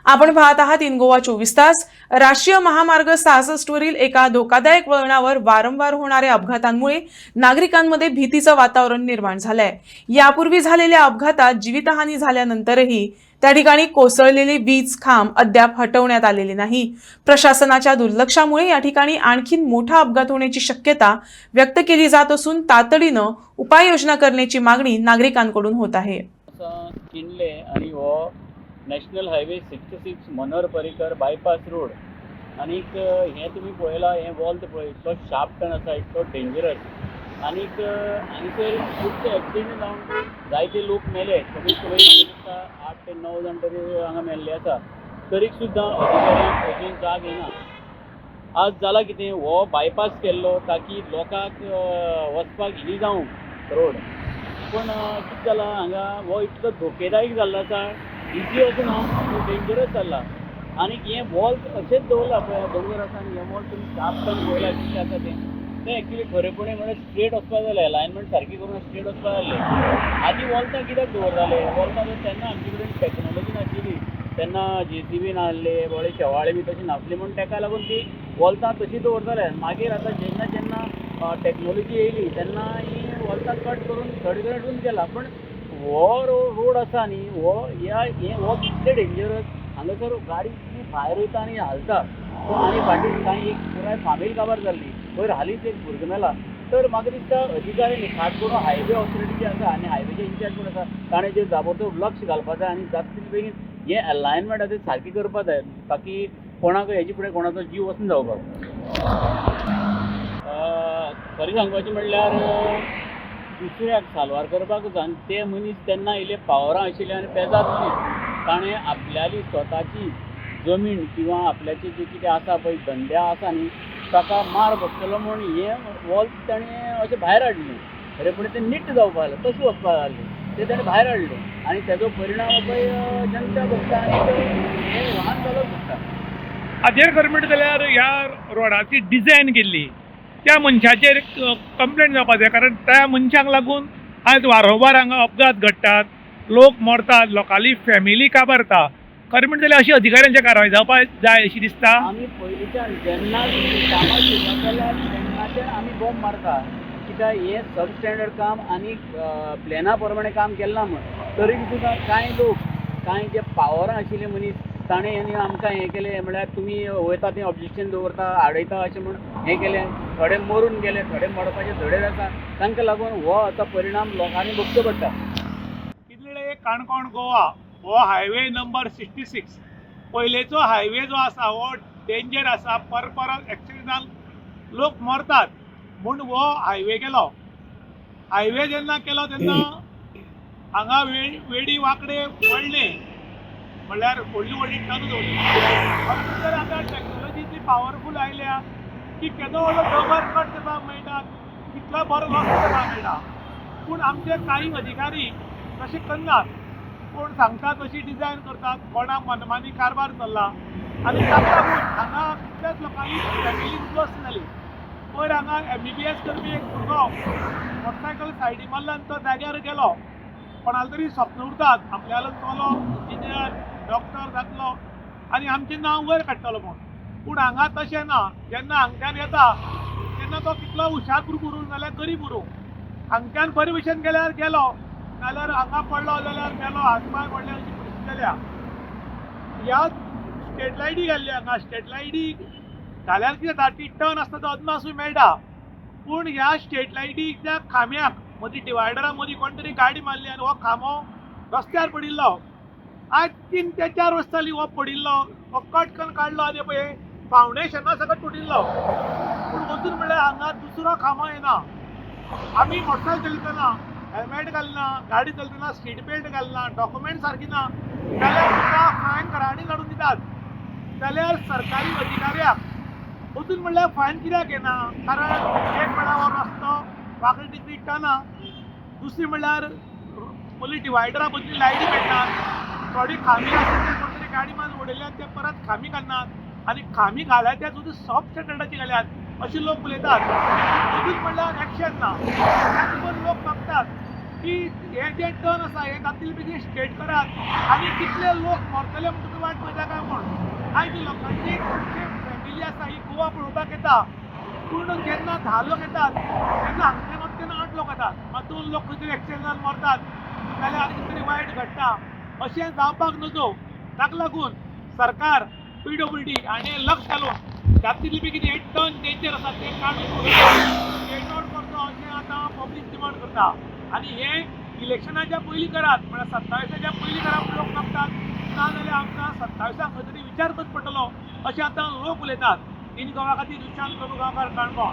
आपण पाहत आहात इन गोवा 24 तास। राष्ट्रीय महामार्ग 66 वरील एका धोकादायक वळणावर वारंवार होणाऱ्या अपघातांमुळे नागरिकांमध्ये भीतीचं वातावरण निर्माण झालंय। यापूर्वी झालेल्या अपघातात जीवितहानी झाल्यानंतरही त्या ठिकाणी कोसळलेले वीज खांब अद्याप हटवण्यात आलेले नाही। प्रशासनाच्या दुर्लक्षामुळे या ठिकाणी आणखी मोठा अपघात होण्याची शक्यता व्यक्त केली जात असून तातडीनं उपाययोजना करण्याची मागणी नागरिकांकडून होत आहे। किनले आणि हो national highway 66 Manohar Parrikar bypass road आनीक हे तुमी पळयला हे वॉल्त पळय तो शार्प टर्न आसा इतलो डेंजरस आनीक हांगसर खुबशे एक्सिडेंट जावन जायते लोक मेले कमीत कमी म्हाका दिसता 8 ते 9 जाण तरी हांगा मेल्ले आसा तरीक सुद्दां अधिकाऱ्यांक अजून जाग येना। आज जाला कितें हो बायपास केल्लो ताकी लोकांक वचपाक इजी जावं रोड पण कितें जालां हांगा हो इतलो धोकेदायक जाल्लो आसा इजी असो ना तो डेंजरस जाल्ला आनीक हें वॉल्त अशेंच दवरला पळय दोंगर आसा आनी हें वॉल्त तुमी शार्प टर्न पळयला कितें आसा तें एक्चुली खरेपणी म्हळ्यार स्ट्रेट वचपाक जालें अलायनमेंट सारकी करून स्ट्रेट वचपाक जालें। आदी वॉल्तां कित्याक दवरताले वॉल्तां तेन्ना आमचे कडेन टॅक्नोलॉजी नाशिल्ली तेन्ना JCB नासले बळे शेवाळे बी तशी नासली म्हूण ताका लागून ती वॉल्तां तशी दवरताले। मागीर आतां जेन्ना जेन्ना टॅक्नोलॉजी येयली तेन्ना ही वॉल्तां कट करून थर्ड ग्रेडून केला पण हो रोड आसा न्ही हो हो कितले डेंजरस हांगासर गाडी कितली भायर वयता आनी हालता तो आनी फाटीं कांय एक पुराय फामील काबार जाल्ली वयर हालींच एक भुरगो मेला तर म्हाका दिसता अधिकारी खास करून हायवे ऑथॉरिटी जी आसा आनी हायवेचे इन्चार्ज कोण आसा ताणें जे ताबडतोब लक्ष घालपाक जाय आनी जाता तितले बेगीन हे अलायनमेंट आसा सारकी करपाक जाय ताकी कोणाक हेजे फुडें कोणाचो जीव वचून जावपाक। खरें सांगपाचें म्हणल्यार दुसऱ्याक साल्वार करपाकूच आनी ते मनीस तेन्ना इल्ले पावरां आशिल्ले आनी पेजाद मनीस ताणें आपल्याली स्वताची जमीन किंवा आपल्याचे जे कितें आसा पळय धंद्या आसा न्ही ताका मार बसतलो म्हूण हें वॉल्त ताणें अशें भायर हाडलें खरेपणी तें नीट जावपाक जालें तशें वचपाक जालें तें ताणें भायर हाडलें आनी तेजो परिणाम पळय जनता भोगता आनी हें वाहन चालक भोगता। हाजेर खरें म्हणटा जाल्यार ह्या रोडाची डिजायन केल्ली त्या मनशाचेर कंप्लेंट जावपाक जाय कारण त्या मनशाक लागून आयज वारंवार हांगा अपघात घडटात लोक मरतात लोकांली फॅमिली काबारता खरें म्हणटा जाल्यार अशी अधिकाऱ्यांची कारवाय जावपाक जाय अशी दिसता। आमी पयलींच्यान जेन्ना कामां सुरवात जाल्यार तेन्नाच्यान आमी बॉम्ब मारता कित्याक हें सब स्टँडर्ड काम आनी प्लॅना प्रमाणे काम केल्ला म्हण तरी सुद्दां कांय लोक कांय जे पावरां आशिल्ले मनीस ताणें आमकां हें केलें म्हळ्यार तुमी वयता तें ऑब्जेक्शन दवरता आडयता अशें म्हूण हें केलें थोडे मरून गेले थोडे मरपाचे धडे आसा तांकां लागून हो हाचो परिणाम लोकांनी भोगचो पडटा। कितले काणकोण गोवा हो हायवे नंबर 66 पयलेचो हायवे जो आसा हो डेंजर आसा परत एक्सिडेंटान लोक मरतात म्हूण हो हायवे केलो। हायवे जेन्ना केलो तेन्ना हांगा वेडी वांकडे वळले म्हणल्यार व्हडली व्हडली टर्न दवरली तर आतां टॅक्नोलॉजी इतली पावरफूल आयल्या की केदो व्हडलो दोंगर कट करपाक मेळटा कितलो बरो रस्तो करपाक मेळटा पूण आमचे कांय अधिकारी तशें करनात कोण सांगता तशी डिजायन करतात कोणाक मनमानी कारबार चल्ला आनी ताका लागून हांगा कितल्याच लोकांनी फॅमिली उद्ध्वस्त जाली। पयर हांगा MBBS करपी एक भुरगो मोटरसायकल सायडी मारल्यान तो जाग्यार गेलो कोणाले तरी स्वप्न उरतात आपल्यालो चलो इंजिनियर डॉक्टर जातलो आनी आमचें नांव वयर काडटलो म्हूण पूण हांगा तशें ना जेन्ना हांगच्यान येता तेन्ना तो कितलो हुशार भुरगो उरूं नाल्यार गरीब उरूं हांगच्यान बरे भशेन गेल्यार गेलो नाल्यार हांगा पडलो जाल्यार गेलो हात पांय पडले अशी परिस्थिती जाल्या। ह्या स्ट्रेट लायटी घाल्ल्या हांगा स्ट्रेट लायटी घाल्यार कितें जाता ती टर्न आसता तो अदमासूय मेळटा पूण ह्या स्ट्रेट लायटीच्या खांब्याक मदीं डिवायडरा मदीं कोण तरी गाडी मारली आनी हो खांबो रस्त्यार पडिल्लो आज 3 ते 4 वर्सां जालीं हो पडिल्लो हो कट करून काडलो आनी पळय फावंडेशना सकट तुटिल्लो पूण वचून म्हणल्यार हांगा दुसरो खांबो येना। आमी मोटरसायकल चलयतना हेल्मेट घालना गाडी चलयतना सीट बेल्ट घालना डॉक्युमेंट सारकी ना जाल्यार तुका फायन घराणी काडून दितात जाल्यार सरकारी अधिकाऱ्याक वचून म्हणल्यार फायन कित्याक येना कारण एक म्हणल्यार हो रस्तो वांकडी तिकडी टर्ना दुसरी म्हणल्यार मदीं डिवायडरा मदली लायटी पेटनात थोडी खामी आसा ते कोण तरी गाडी मान उडयल्यात ते परत खामी घालनात आनी खामी घाल्यात ते सुद्दां सॉफ्ट स्टँडर्डाची घाल्यात अशें लोक उलयतात वचून म्हणल्यार एक्शन ना त्याच लोक मागतात की हे जे टर्न आसा हे जातले बेगीन स्ट्रेट करात आनी कितले लोक मरतले म्हणून तुमी वाट पळयता काय म्हूण आयज लोकांची खुबशी फॅमिली आसा ही गोवा पळोवपाक येता पूण जेन्ना 10 लोक येतात तेन्ना हांगच्यान वचतना 8 लोक येतात मात 2 लोक खंय तरी एक्सिडेंटान मरतात जाल्यार आनी कितें तरी वायट घडटा अशें जावपाक नजो ताका लागून सरकार PWD हाणें लक्ष घालून जातली बेगीन हे टर्न डेंजर आसा ते काडून स्ट्रेट आउट करचो अशें आतां पब्लीक डिमांड करता आनी हे इलेक्शनाच्या पयलीं करात म्हळ्यार 27च्या पयलीं करप लोक मागतात नाजाल्यार आमकां 27 खंय तरी विचार करचो पडटलो अशें आतां लोक उलयतात इन गोवा खातीर दुशांत प्रभू गांवकार काणकोण.